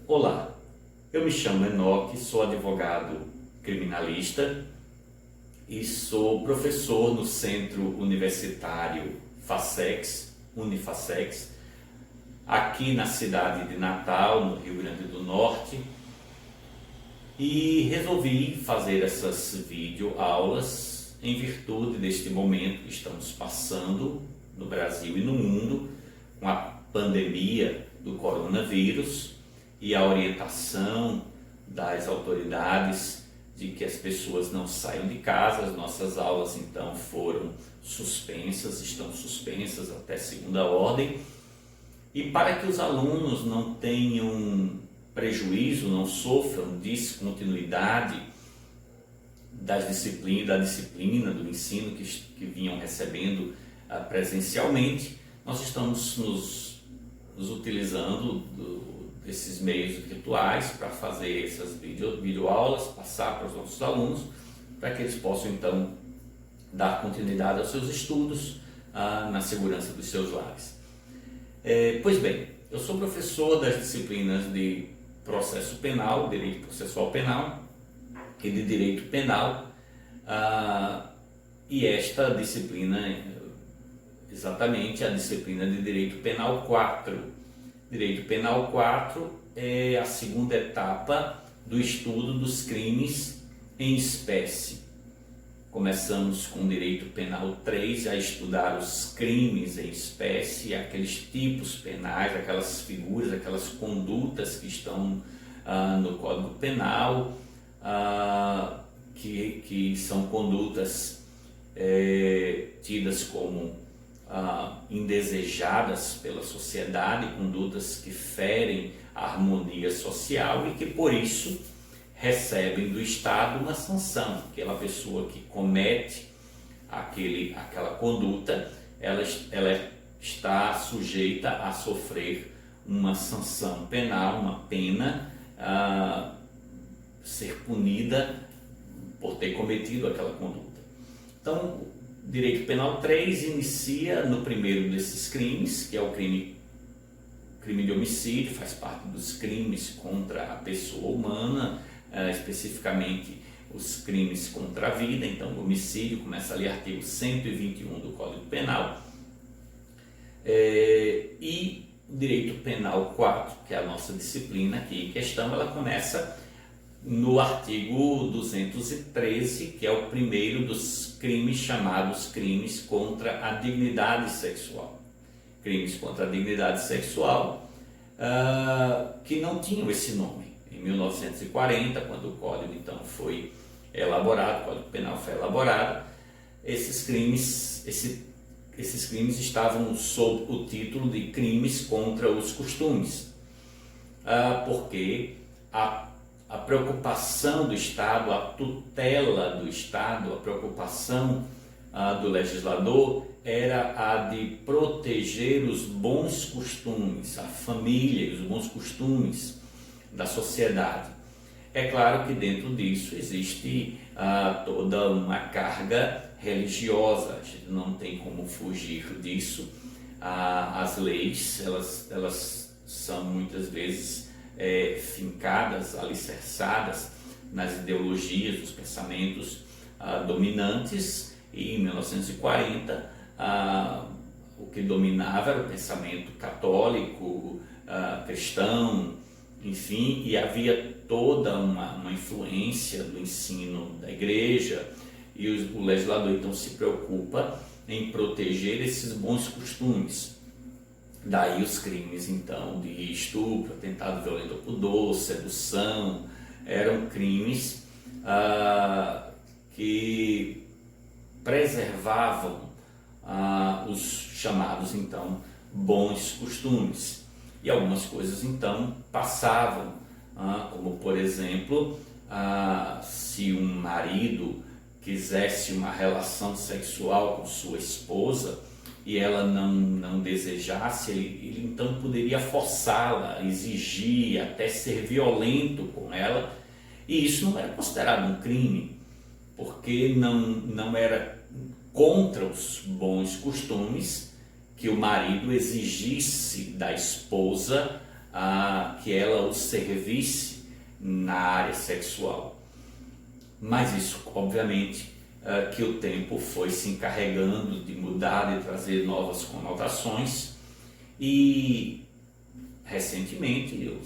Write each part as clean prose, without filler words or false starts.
Olá, eu me chamo Enoque, sou advogado criminalista e sou professor no Centro Universitário FASEX, Unifacex, aqui na cidade de Natal, no Rio Grande do Norte, e resolvi fazer essas videoaulas em virtude deste momento que estamos passando no Brasil e no mundo com a pandemia do coronavírus e a orientação das autoridades de que as pessoas não saiam de casa. As nossas aulas então foram suspensas, estão suspensas até segunda ordem, e para que os alunos não tenham prejuízo, não sofram descontinuidade da disciplina do ensino que vinham recebendo presencialmente, nós estamos nos utilizando desses meios virtuais para fazer essas videoaulas, passar para os nossos alunos, para que eles possam então dar continuidade aos seus estudos na segurança dos seus lares. Pois bem, eu sou professor das disciplinas de processo penal, direito processual penal e de direito penal, e esta disciplina, exatamente a disciplina de direito penal 4. Direito penal 4 é a segunda etapa do estudo dos crimes em espécie. Começamos com o direito penal 3 a estudar os crimes em espécie, aqueles tipos penais, aquelas figuras, aquelas condutas que estão no Código Penal, que são condutas tidas como indesejadas pela sociedade, condutas que ferem a harmonia social e que por isso recebem do Estado uma sanção. Aquela pessoa que comete aquela conduta, ela está sujeita a sofrer uma sanção penal, uma pena, ser punida por ter cometido aquela conduta. Então, Direito Penal 3 inicia no primeiro desses crimes, que é o crime de homicídio, faz parte dos crimes contra a pessoa humana, especificamente os crimes contra a vida. Então, o homicídio começa ali artigo 121 do Código Penal. E o Direito Penal 4, que é a nossa disciplina aqui em questão, ela começa no artigo 213, que é o primeiro dos crimes chamados crimes contra a dignidade sexual. Crimes contra a dignidade sexual que não tinham esse nome. Em 1940, quando o Código então foi elaborado, o Código Penal foi elaborado, esses crimes estavam sob o título de crimes contra os costumes, porque a preocupação do Estado, a tutela do Estado, a preocupação do legislador era a de proteger os bons costumes, a família e os bons costumes da sociedade. É claro que dentro disso existe toda uma carga religiosa, a gente não tem como fugir disso. As leis, elas são muitas vezes fincadas, alicerçadas nas ideologias, dos pensamentos dominantes, e em 1940 o que dominava era o pensamento católico, cristão, enfim, e havia toda uma influência do ensino da igreja, e o legislador então se preocupa em proteger esses bons costumes. Daí os crimes então de estupro, atentado violento ao pudor, sedução, eram crimes que preservavam os chamados então bons costumes. E algumas coisas então passavam, como por exemplo, se um marido quisesse uma relação sexual com sua esposa e ela não desejasse, ele então poderia forçá-la, exigir, até ser violento com ela, e isso não era considerado um crime, porque não era contra os bons costumes que o marido exigisse da esposa que ela o servisse na área sexual. Mas isso, obviamente, que o tempo foi se encarregando de mudar, de trazer novas conotações, e recentemente,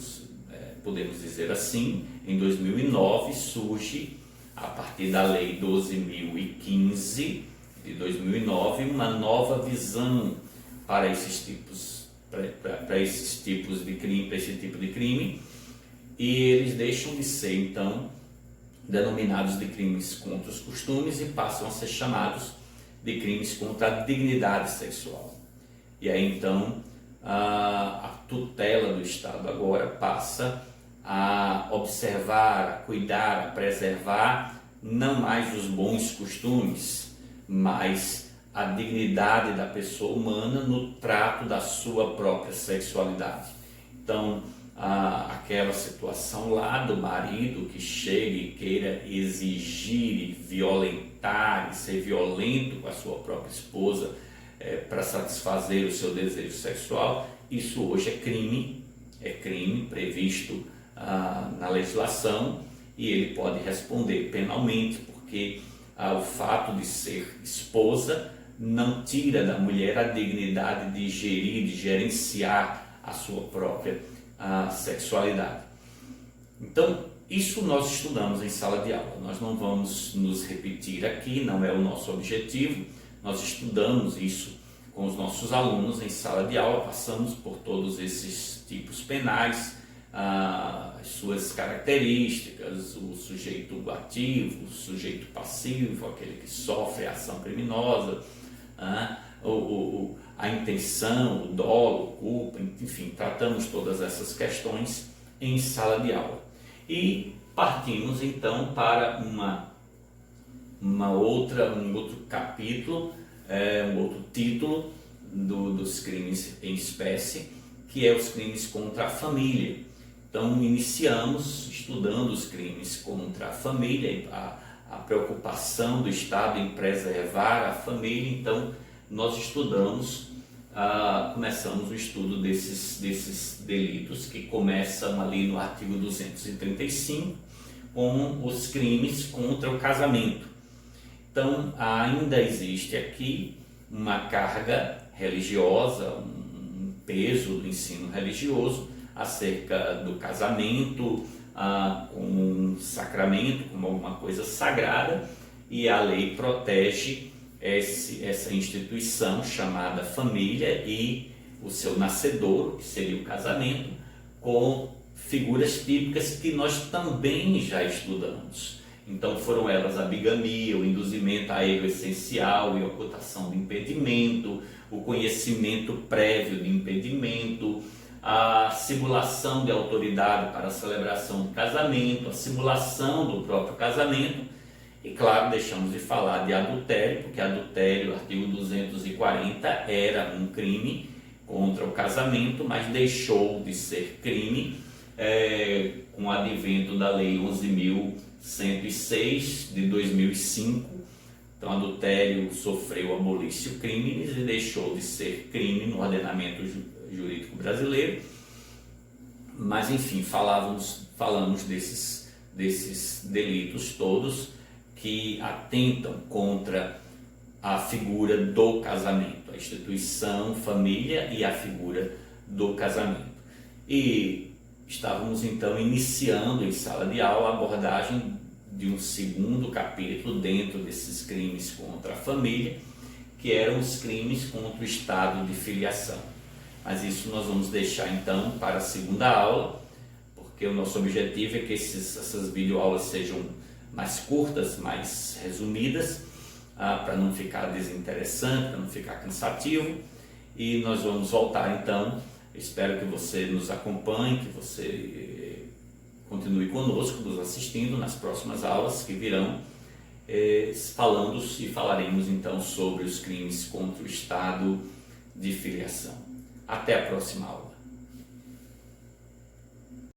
podemos dizer assim, em 2009 surge, a partir da Lei 12.015 de 2009, uma nova visão para esses tipos, para esses tipos de crime, para esse tipo de crime, e eles deixam de ser então denominados de crimes contra os costumes e passam a ser chamados de crimes contra a dignidade sexual. E aí então a tutela do Estado agora passa a observar, a cuidar, a preservar não mais os bons costumes, mas a dignidade da pessoa humana no trato da sua própria sexualidade. Então, aquela situação lá do marido que chega e queira exigir e violentar e ser violento com a sua própria esposa para satisfazer o seu desejo sexual, isso hoje é crime previsto na legislação, e ele pode responder penalmente, porque o fato de ser esposa não tira da mulher a dignidade de gerir, de gerenciar a sua própria sexualidade. Então, isso nós estudamos em sala de aula, nós não vamos nos repetir aqui, não é o nosso objetivo. Nós estudamos isso com os nossos alunos em sala de aula, passamos por todos esses tipos penais, as suas características, o sujeito ativo, o sujeito passivo, aquele que sofre a ação criminosa, a intenção, o dolo, culpa, enfim, tratamos todas essas questões em sala de aula. E partimos então para um outro capítulo, um outro título dos crimes em espécie, que é os crimes contra a família. Então iniciamos estudando os crimes contra a família, a preocupação do Estado em preservar a família. Então nós começamos o estudo desses delitos, que começam ali no artigo 235, com os crimes contra o casamento. Então ainda existe aqui uma carga religiosa, um peso do ensino religioso acerca do casamento como um sacramento, como alguma coisa sagrada, e a lei protege essa instituição chamada família e o seu nascedouro, que seria o casamento, com figuras típicas que nós também já estudamos. Então foram elas a bigamia, o induzimento a erro essencial e ocultação de impedimento, o conhecimento prévio de impedimento, a simulação de autoridade para a celebração do casamento, a simulação do próprio casamento. E claro, deixamos de falar de adultério, porque adultério, artigo 240, era um crime contra o casamento, mas deixou de ser crime com o advento da Lei 11.106 de 2005. Então, adultério sofreu abolício criminis e deixou de ser crime no ordenamento jurídico brasileiro. Mas, enfim, falamos desses delitos todos que atentam contra a figura do casamento, a instituição, família e a figura do casamento. E estávamos então iniciando em sala de aula a abordagem de um segundo capítulo dentro desses crimes contra a família, que eram os crimes contra o estado de filiação. Mas isso nós vamos deixar então para a segunda aula, porque o nosso objetivo é que essas videoaulas sejam mais curtas, mais resumidas, para não ficar desinteressante, para não ficar cansativo. E nós vamos voltar então. Espero que você nos acompanhe, que você continue conosco, nos assistindo nas próximas aulas que virão, falaremos então sobre os crimes contra o estado de filiação. Até a próxima aula.